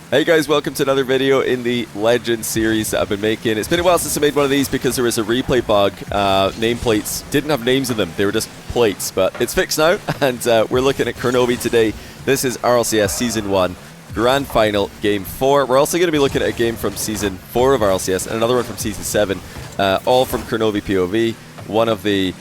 Hey guys, welcome to another video in the Legend series that I've been making. It's been a while since I made one of these because there was a replay bug. Nameplates didn't have names in them, they were just plates, but it's fixed now, and we're looking at Kronovi today. This is RLCS Season 1, Grand Final, Game 4. We're also going to be looking at a game from Season 4 of RLCS and another one from Season 7, all from Kronovi POV, one of the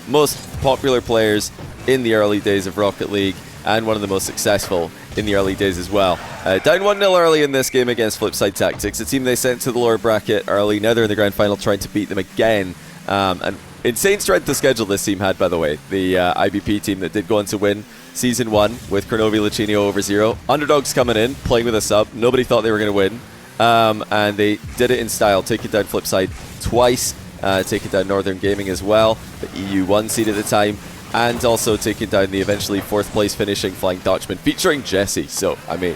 most popular players in the early days of Rocket League, and one of the most successful in the early days as well. Down 1-0 early in this game against Flipside Tactics, a team they sent to the lower bracket early. Now they're in the grand final trying to beat them again. And insane strength of schedule this team had, by the way. The IBP team that did go on to win Season 1 with Kronovi Lacinio over 0. Underdogs coming in, playing with a sub. Nobody thought they were going to win. And they did it in style, taking down Flipside twice, taking down Northern Gaming as well, the EU1 seed at the time, and also taking down the eventually 4th place finishing Flying Dutchman, featuring Jesse. So, I mean,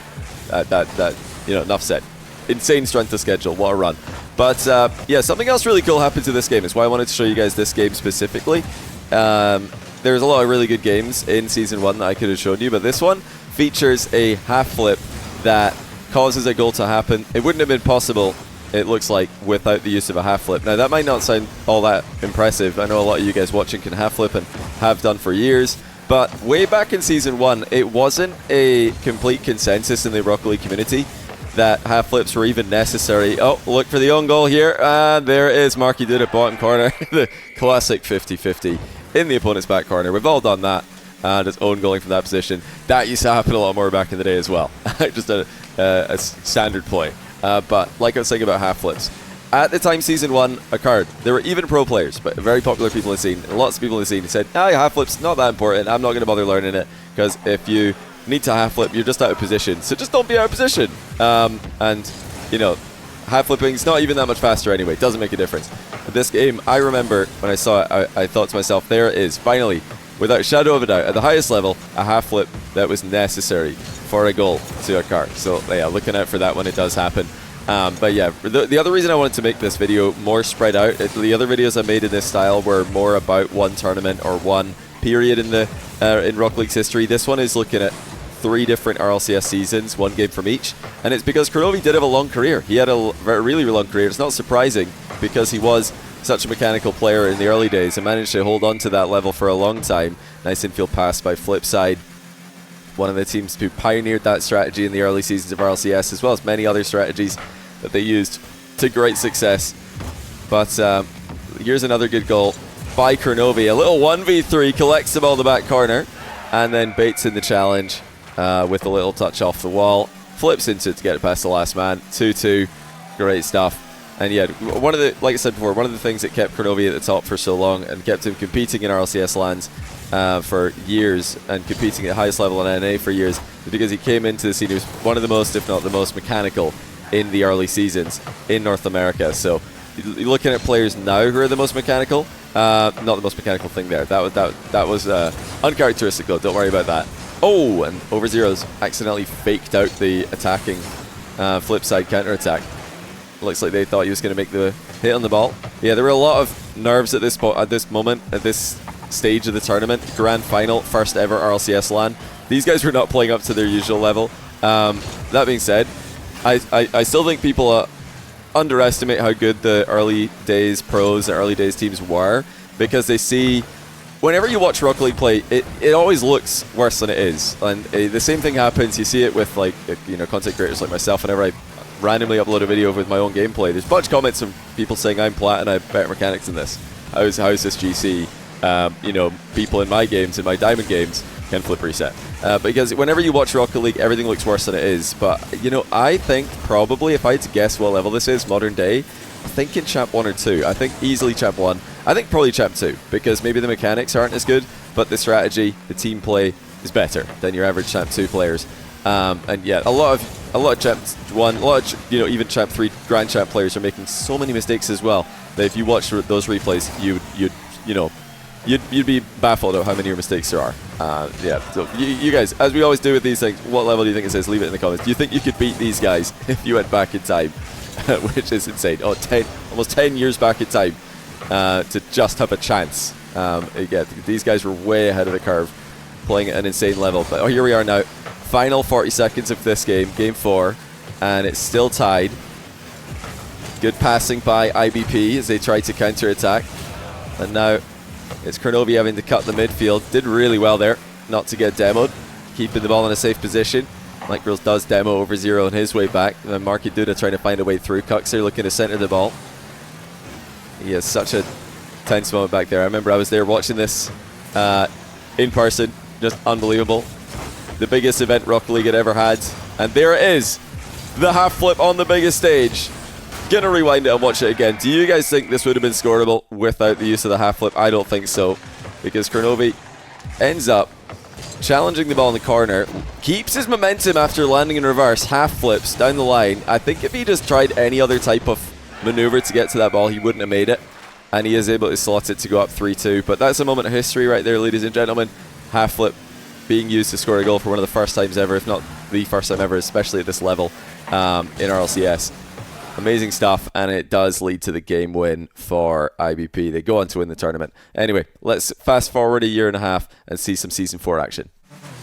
enough said. Insane strength of schedule, what a run. But, yeah, something else really cool happened to this game. Is why I wanted to show you guys this game specifically. There's a lot of really good games in Season 1 that I could have shown you, but this one features a half flip that causes a goal to happen. It wouldn't have been possible, it looks like, without the use of a half flip. Now that might not sound all that impressive. I know a lot of you guys watching can half flip and have done for years, but way back in Season 1 it wasn't a complete consensus in the Rocket League community that half flips were even necessary. Oh, look for the own goal here, and there is Marky did it, bottom corner. The classic 50-50 in the opponent's back corner. We've all done that, and it's own goaling from that position. That used to happen a lot more back in the day as well. Just a standard play. But like I was saying about half flips, at the time Season 1 occurred, there were even pro players, but very popular people in the scene, and lots of people in the scene said, half flip's not that important, I'm not going to bother learning it, because if you need to half flip, you're just out of position, so just don't be out of position. And, you know, half flipping's not even that much faster anyway, doesn't make a difference. But this game, I remember when I saw it, I thought to myself, there it is, finally, without a shadow of a doubt, at the highest level, a half flip that was necessary for a goal to occur. So yeah, looking out for that when it does happen. But yeah, the other reason I wanted to make this video more spread out, the other videos I made in this style were more about one tournament or one period in the in Rocket League's history. This one is looking at 3 different RLCS seasons, 1 game from each, and it's because Kronovi did have a long career. He had a really long career. It's not surprising because he was such a mechanical player in the early days and managed to hold on to that level for a long time. Nice infield pass by Flipside, one of the teams who pioneered that strategy in the early seasons of RLCS, as well as many other strategies that they used to great success. But here's another good goal by Kronovi. A little 1v3, collects the ball in the back corner, and then baits in the challenge with a little touch off the wall. Flips into it to get it past the last man. 2-2, great stuff. And yeah, one of the, like I said before, one of the things that kept Kronovi at the top for so long and kept him competing in RLCS lands for years and competing at the highest level in NA for years is because he came into the scene. He was one of the most, if not the most, mechanical in the early seasons in North America. So you're looking at players now who are the most mechanical. Not the most mechanical thing there. That was uncharacteristic though. Don't worry about that. Oh, and over zeros accidentally faked out the attacking Flipside counter attack. Looks like they thought he was going to make the hit on the ball. Yeah, there were a lot of nerves at this moment, at this stage of the tournament. Grand final, first ever RLCS LAN. These guys were not playing up to their usual level. That being said, I still think people underestimate how good the early days pros and early days teams were, because they see, whenever you watch Rocket League play, it always looks worse than it is. And the same thing happens, you see it with content creators like myself. Whenever I randomly upload a video with my own gameplay, there's a bunch of comments from people saying I'm plat and I have better mechanics than this. How is this GC? People in my games, in my diamond games, can flip reset. Because whenever you watch Rocket League, everything looks worse than it is. But, I think probably, if I had to guess what level this is, modern day, I think in Champ 1 or 2. I think easily Champ 1. I think probably Champ 2, because maybe the mechanics aren't as good, but the strategy, the team play is better than your average Champ 2 players. And yeah, a lot of Champ 1, even Champ 3 Grand Champ players are making so many mistakes as well that if you watch those replays, you'd be baffled at how many mistakes there are. Yeah, so you guys, as we always do with these things, what level do you think it is? Leave it in the comments. Do you think you could beat these guys if you went back in time? Which is insane. Oh, almost 10 years back in time to just have a chance. Yeah, these guys were way ahead of the curve, playing at an insane level. But here we are now. Final 40 seconds of this game, Game 4. and it's still tied. Good passing by IBP as they try to counter-attack. And now it's Kronovi having to cut the midfield. Did really well there not to get demoed. Keeping the ball in a safe position. Mike Grills does demo over 0 on his way back. And then Marky Duda trying to find a way through. Cuxer looking to center the ball. He has such a tense moment back there. I remember I was there watching this in person. Just unbelievable. The biggest event Rocket League had ever had. And there it is. The half flip on the biggest stage. Gonna rewind it and watch it again. Do you guys think this would have been scoreable without the use of the half flip? I don't think so. Because Kronovi ends up challenging the ball in the corner. Keeps his momentum after landing in reverse. Half flips down the line. I think if he just tried any other type of maneuver to get to that ball, he wouldn't have made it. And he is able to slot it to go up 3-2. But that's a moment of history right there, ladies and gentlemen. Half flip being used to score a goal for one of the first times ever, if not the first time ever, especially at this level in RLCS. Amazing stuff, and it does lead to the game win for IBP. They go on to win the tournament. Anyway, let's fast forward a year and a half and see some Season 4 action.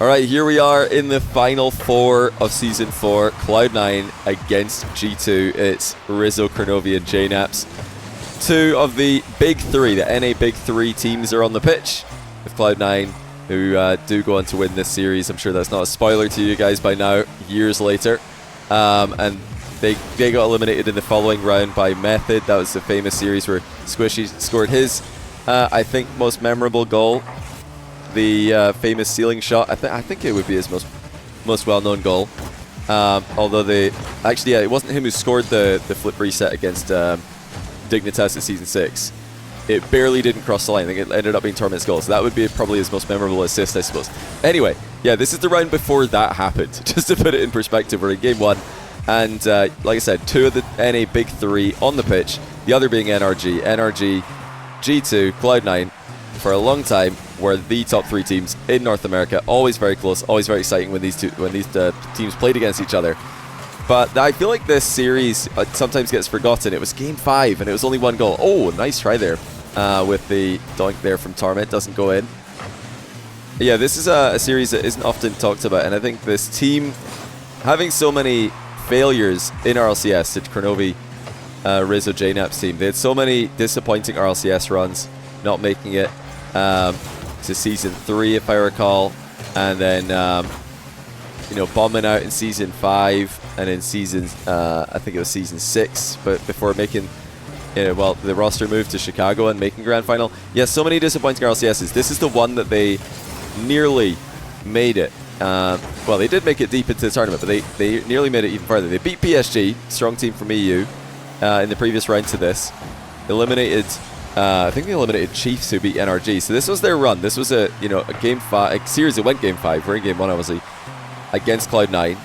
Alright, here we are in the final 4 of Season 4. Cloud9 against G2. It's Rizzo, Kronovi, and JNaps. 2 of the big 3, the NA big 3 teams are on the pitch. With Cloud9, who do go on to win this series. I'm sure that's not a spoiler to you guys by now, years later. And they got eliminated in the following round by Method. That was the famous series where Squishy scored his, I think, most memorable goal. The famous ceiling shot. I think it would be his most well-known goal. Although actually, yeah, it wasn't him who scored the flip reset against Dignitas at Season 6. It barely didn't cross the line. I think it ended up being Torment's goal. So that would be probably his most memorable assist, I suppose. Anyway, yeah, this is the round before that happened. Just to put it in perspective, we're in Game 1. And like I said, 2 of the NA big 3 on the pitch. The other being NRG. NRG, G2, Cloud9, for a long time, were the top 3 teams in North America. Always very close, always very exciting when these teams played against each other. But I feel like this series sometimes gets forgotten. It was Game 5, and it was only 1 goal. Oh, nice try there with the doink there from Torment. Doesn't go in. Yeah, this is a series that isn't often talked about, and I think this team, having so many failures in RLCS to Kronovi, Rizzo, JNaps team. They had so many disappointing RLCS runs, not making it to Season 3, if I recall, and then bombing out in Season 5 and in Season, I think it was Season 6, but before making, the roster moved to Chicago and making Grand Final. Yeah, so many disappointing RLCSs. This is the one that they nearly made it. Well, they did make it deep into the tournament, but they nearly made it even further. They beat PSG, strong team from EU, in the previous round to this. Eliminated, I think they eliminated Chiefs, who beat NRG. So this was their run. This was a Game 5, a series that went Game 5. We're in Game 1, obviously, against Cloud9.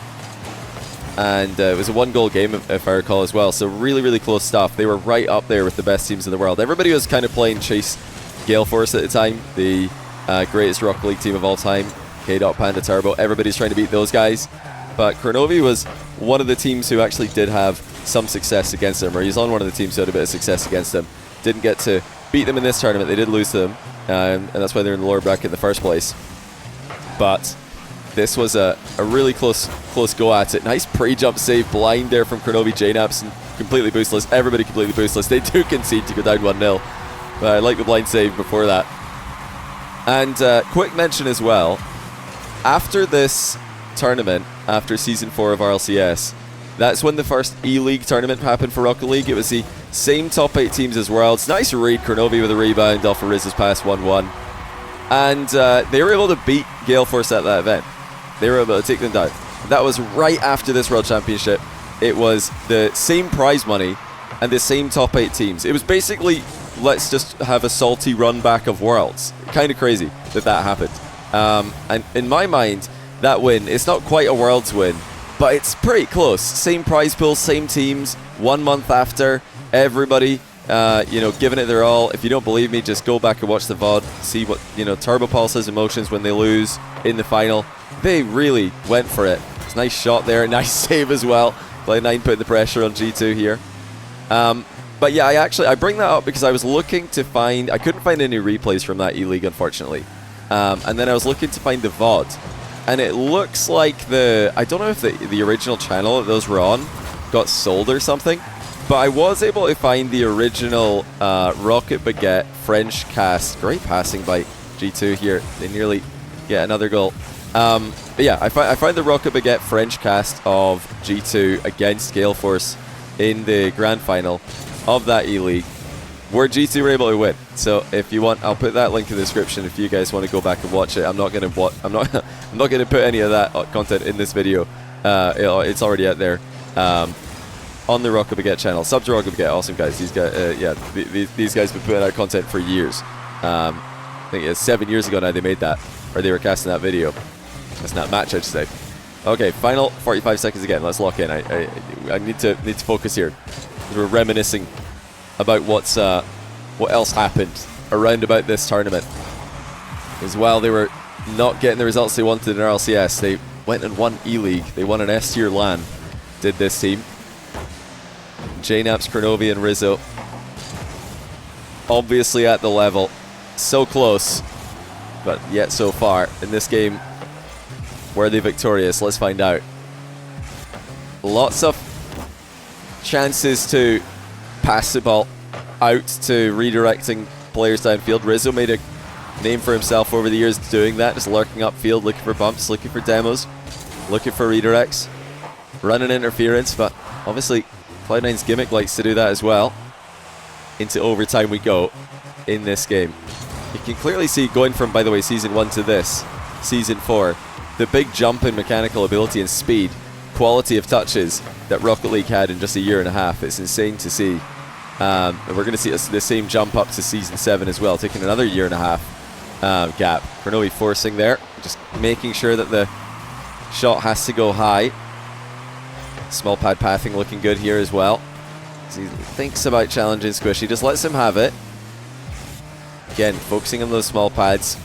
And it was a 1-goal game, if I recall, as well. So really, really close stuff. They were right up there with the best teams in the world. Everybody was kind of playing Chase Gale Force at the time, the greatest Rocket League team of all time. K-Dot, Panda, Turbo, everybody's trying to beat those guys. But Kronovi was one of the teams who actually did have some success against them, or he's on one of the teams who had a bit of success against them. Didn't get to beat them in this tournament. They did lose to them, and that's why they're in the lower bracket in the first place. But this was a really close go at it. Nice pre-jump save blind there from Kronovi, JNaps, and completely boostless. Everybody completely boostless. They do concede to go down 1-0. But I like the blind save before that. And quick mention as well, after this tournament, after Season 4 of RLCS, that's when the first E-League tournament happened for Rocket League. It was the same top 8 teams as Worlds. Nice read, Kronovi with a rebound off of Riz's pass, 1-1. And they were able to beat Gale Force at that event. They were able to take them down. That was right after this World Championship. It was the same prize money and the same top 8 teams. It was basically, let's just have a salty run back of Worlds. Kind of crazy that happened. And in my mind, that win, it's not quite a Worlds win, but it's pretty close. Same prize pool, same teams, 1 month after, everybody, giving it their all. If you don't believe me, just go back and watch the VOD, see what, Turbo Pulse's emotions when they lose in the final. They really went for it. It's a nice shot there, nice save as well. Cloud9 putting the pressure on G2 here. But yeah, I bring that up because I was looking to I couldn't find any replays from that E-League, unfortunately. And then I was looking to find the VOD. And it looks like I don't know if the original channel that those were on got sold or something, but I was able to find the original Rocket Baguette French cast. Great passing by G2 here. They nearly get another goal. But yeah, I found the Rocket Baguette French cast of G2 against Gale Force in the grand final of that E-League, where G2 were able to win. So if you want, I'll put that link in the description if you guys want to go back and watch it. I'm not going to I'm not going to put any of that content in this video. It's already out there on the Rocket Baguette channel. Sub to Rocket Baguette, awesome guys. These guys, yeah, these guys have been putting out content for years. I think it's 7 years ago now they made that, or they were casting that video. That's not match, I should say. Okay, final 45 seconds again. Let's lock in. I need to focus here. We're reminiscing about what else happened around about this tournament. As while they were not getting the results they wanted in RLCS, they went and won E-League. They won an S-tier LAN, did this team. JNaps, Kronovi, and Rizzo obviously at the level. So close, but yet so far. In this game, were they victorious? Let's find out. Lots of chances to pass the ball out to redirecting players downfield. Rizzo made a name for himself over the years doing that, just lurking upfield, looking for bumps, looking for demos, looking for redirects, running interference, but obviously Cloud9's gimmick likes to do that as well. Into overtime we go in this game. You can clearly see, going from, by the way, Season 1 to this, Season 4, the big jump in mechanical ability and speed, quality of touches that Rocket League had in just a year and a half. It's insane to see. And we're going to see the same jump up to Season 7 as well, taking another year and a half gap. Kronovi forcing there, just making sure that the shot has to go high. Small pad pathing looking good here as well. As he thinks about challenging Squishy, just lets him have it. Again, focusing on those small pads.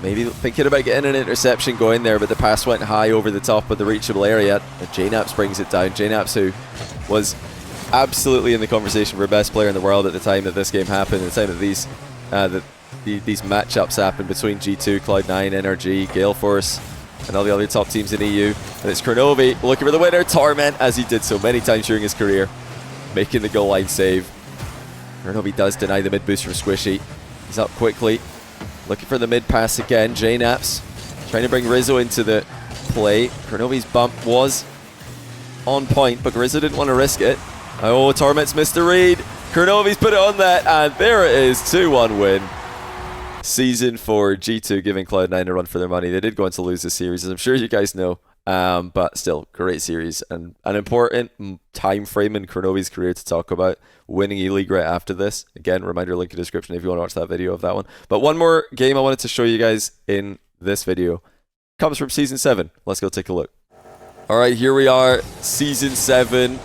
Maybe thinking about getting an interception going there, but the pass went high over the top of the reachable area. JNaps brings it down. JNaps, who was absolutely in the conversation for best player in the world at the time that this game happened, at the time that these matchups happened between G2, Cloud9, NRG, Gale Force, and all the other top teams in EU. And it's Kronovi looking for the winner. Torment, as he did so many times during his career, making the goal line save. Kronovi does deny the mid boost from Squishy. He's up quickly, looking for the mid pass again. JNaps trying to bring Rizzo into the play. Kronovi's bump was on point, but Rizzo didn't want to risk it. Oh, Torment's missed the read. Kronovi's put it on that, and there it is, 2-1 win. Season 4, G2 giving Cloud9 a run for their money. They did go on to lose this series, as I'm sure you guys know. But still, great series and an important time frame in Kronovi's career to talk about. Winning E-League right after this. Again, reminder, link in the description if you want to watch that video of that one. But one more game I wanted to show you guys in this video comes from Season 7. Let's go take a look. Alright, here we are, Season 7.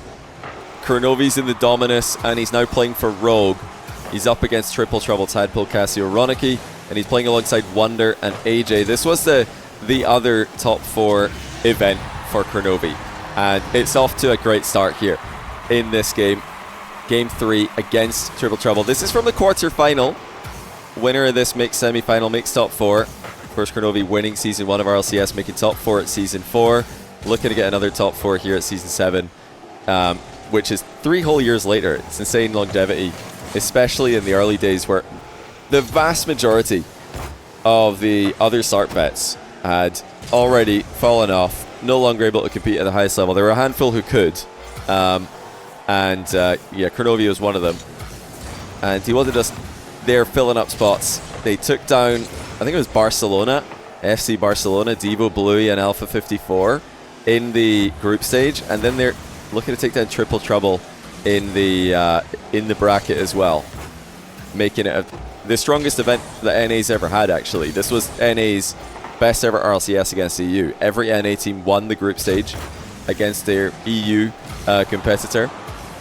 Kronovi's in the Dominus, and he's now playing for Rogue. He's up against Triple Trouble, Tadpole, Cassio, Ronicky, and he's playing alongside Wonder and AJ. This was the other top 4 event for Kronovi, and it's off to a great start here in this game. Game 3 against Triple Trouble. This is from the quarter-final. Winner of this makes semi-final, makes top 4. Of course, Kronovi winning Season 1 of RLCS, making top 4 at Season 4. Looking to get another top 4 here at Season 7, which is 3 whole years later. It's insane longevity, especially in the early days where the vast majority of the other Sark vets had already fallen off, no longer able to compete at the highest level. There were a handful who could, yeah, Kronovi was one of them. And he wasn't just there filling up spots. They took down, I think it was Barcelona, FC Barcelona, Devo, Bluey, and Alpha 54 in the group stage, and then they're looking to take down Triple Trouble in the bracket as well, making it the strongest event that NA's ever had. Actually, this was NA's best ever RLCS against EU. Every NA team won the group stage against their EU competitor,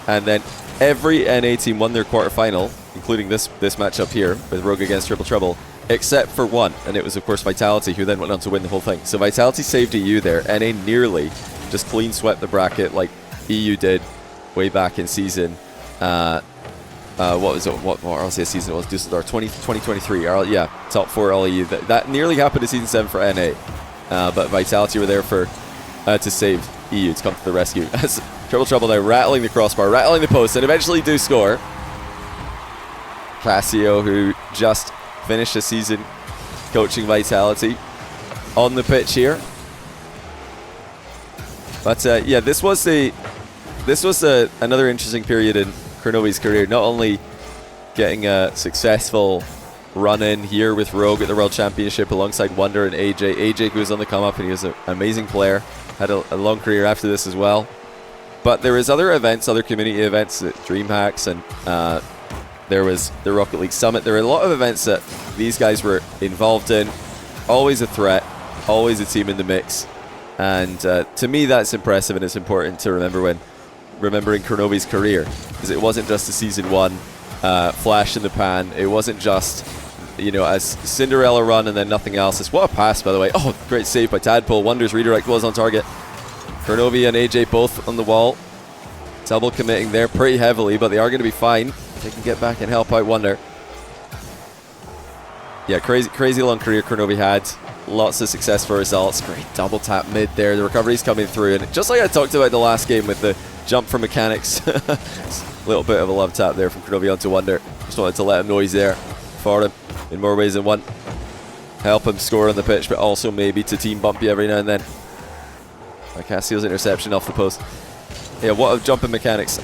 and then every NA team won their quarterfinal, including this matchup here with Rogue against Triple Trouble, except for one, and it was of course Vitality, who then went on to win the whole thing. So Vitality saved EU there. NA nearly just clean swept the bracket like EU did way back in season. What was it? What RLCS season it was? 2023. Yeah, top 4 all EU. That nearly happened in Season 7 for NA. but Vitality were there for to save EU, to come to the rescue. As Triple Trouble now rattling the crossbar, rattling the post, and eventually do score. Cassio, who just finished the season coaching Vitality, on the pitch here. But yeah, this was another interesting period in Kronovi's career. Not only getting a successful run in here with Rogue at the World Championship alongside Wunder and AJ. AJ, who was on the come up, and he was an amazing player. Had a long career after this as well. But there was other events, other community events at DreamHacks, and there was the Rocket League Summit. There were a lot of events that these guys were involved in. Always a threat, always a team in the mix. And to me, that's impressive, and it's important to remember when remembering Kronovi's career, because it wasn't just a season 1 flash in the pan. It wasn't just, you know, a Cinderella run and then nothing else. It's what a pass, by the way. Oh, great save by Tadpole. Wonder's redirect was on target. Kronovi and AJ both on the wall. Double committing there pretty heavily, but they are going to be fine. They can get back and help out Wunder. Yeah, crazy long career Kronovi had. Lots of successful results. Great double tap mid there. The recovery's coming through. And just like I talked about the last game with the jump from mechanics. A little bit of a love tap there from Kronovi onto Wunder. Just wanted to let him know he's there for him in more ways than one. Help him score on the pitch, but also maybe to team bump you every now and then. Cassio's interception off the post. Yeah, what a jump in mechanics.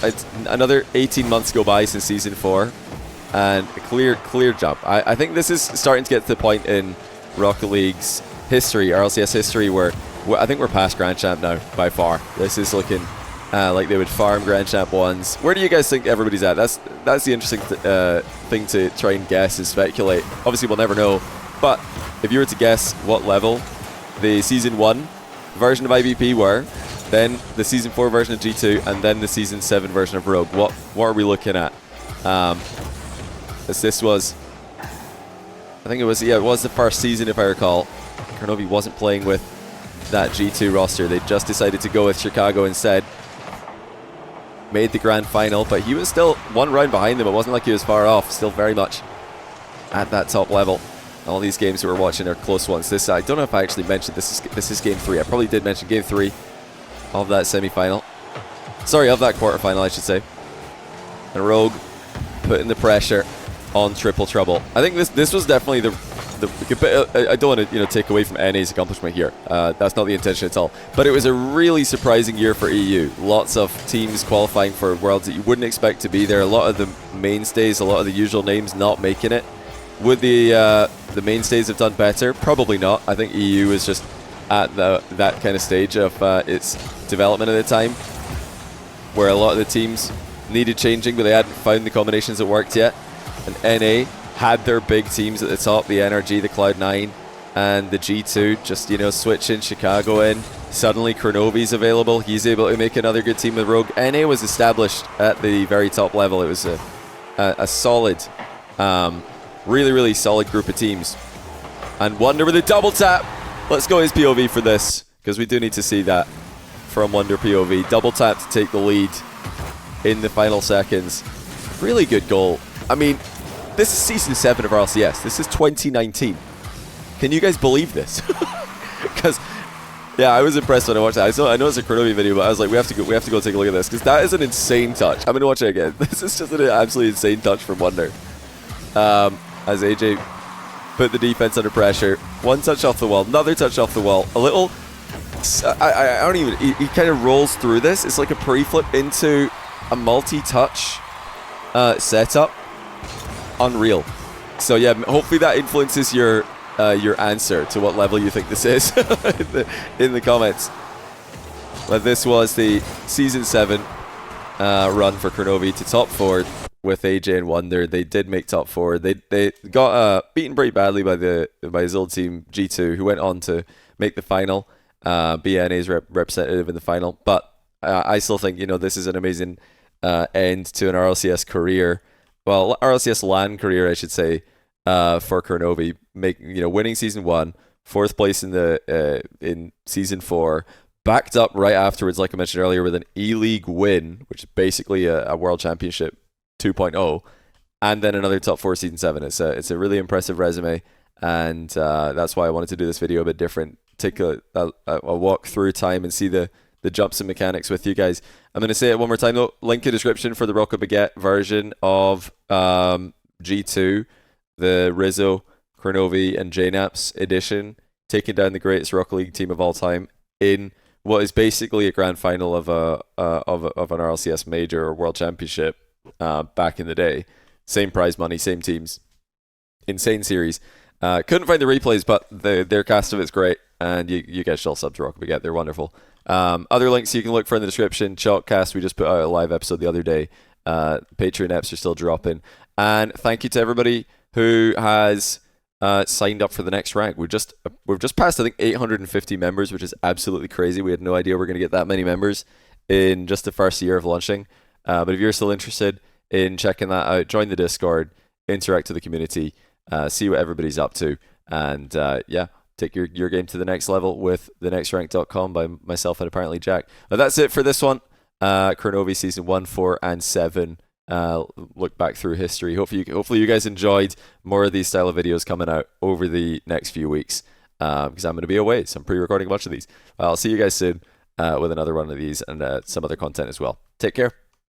Another 18 months go by since Season 4. And a clear jump. I think this is starting to get to the point in Rocket League's history, RLCS history, where I think we're past Grand Champ now, by far. This is looking like they would farm Grand Champ 1s. Where do you guys think everybody's at? That's the interesting thing to try and guess and speculate. Obviously, we'll never know. But if you were to guess what level the Season 1 version of IBP were, then the Season 4 version of G2, and then the Season 7 version of Rogue, what are we looking at? As this was, I think it was the first season, if I recall. Kronovi wasn't playing with that G2 roster. They just decided to go with Chicago instead. Made the grand final, but he was still one round behind them. It wasn't like he was far off. Still very much at that top level. All these games we were watching are close ones. This, I don't know if I actually mentioned, this is game 3. I probably did mention game 3 of that semi-final. Sorry, of that quarterfinal, I should say. And Rogue putting the pressure on Triple Trouble. I think this was definitely the I don't want to take away from NA's accomplishment here. That's not the intention at all. But it was a really surprising year for EU. Lots of teams qualifying for Worlds that you wouldn't expect to be there. A lot of the mainstays, a lot of the usual names not making it. Would the mainstays have done better? Probably not. I think EU is just at that kind of stage of its development at the time, where a lot of the teams needed changing, but they hadn't found the combinations that worked yet. And NA had their big teams at the top, the NRG, the Cloud9, and the G2, just, switching Chicago in. Suddenly Kronovi's available. He's able to make another good team with Rogue. NA was established at the very top level. It was a solid, really solid group of teams. And Wunder with a double tap. Let's go his POV for this, because we do need to see that from Wunder POV. Double tap to take the lead in the final seconds. Really good goal. I mean, this is Season 7 of RLCS. This is 2019. Can you guys believe this? Because, yeah, I was impressed when I watched that. I know it's a Kronovi video, but I was like, we have to go take a look at this, because that is an insane touch. I'm going to watch it again. This is just an absolutely insane touch from Wunder. As AJ put the defense under pressure. One touch off the wall, another touch off the wall. A little, I don't even, he kind of rolls through this. It's like a pre-flip into a multi-touch setup. Unreal. So yeah, hopefully that influences your answer to what level you think this is in the comments. But this was the Season 7 run for Kronovi to top 4 with AJ and Wunder. They did make top 4. They got beaten pretty badly by his old team G2, who went on to make the final, BNA's representative in the final. But I still think this is an amazing end to an RLCS career. Well, RLCS LAN career, I should say, for Kronovi, winning Season 1, 4th place in Season 4, backed up right afterwards, like I mentioned earlier, with an E-League win, which is basically a World Championship 2.0, and then another top 4 Season 7. It's a really impressive resume, and that's why I wanted to do this video a bit different, take a walk through time and see the jumps and mechanics with you guys. I'm going to say it one more time though. Link in description for the Rocket Baguette version of G2, the Rizzo, Cronovi, and JNAPS edition, taking down the greatest Rocket League team of all time in what is basically a grand final of an RLCS major or world championship back in the day. Same prize money, same teams, insane series. Couldn't find the replays, but their cast of it's great, and you guys should all sub to Rocket Baguette. They're wonderful. Other links you can look for in the description. Chalkcast, we just put out a live episode the other day. Patreon eps are still dropping. And thank you to everybody who has signed up for the next rank. We've just passed, I think, 850 members, which is absolutely crazy. We had no idea we were going to get that many members in just the first year of launching. But if you're still interested in checking that out, join the Discord, interact with the community, see what everybody's up to, and take your game to the next level with thenextrank.com by myself and apparently Jack. Now that's it for this one. Cronovi season 1, 4, and 7. Look back through history. Hopefully you guys enjoyed more of these style of videos coming out over the next few weeks, because I'm going to be away, so I'm pre-recording a bunch of these. I'll see you guys soon with another one of these and some other content as well. Take care.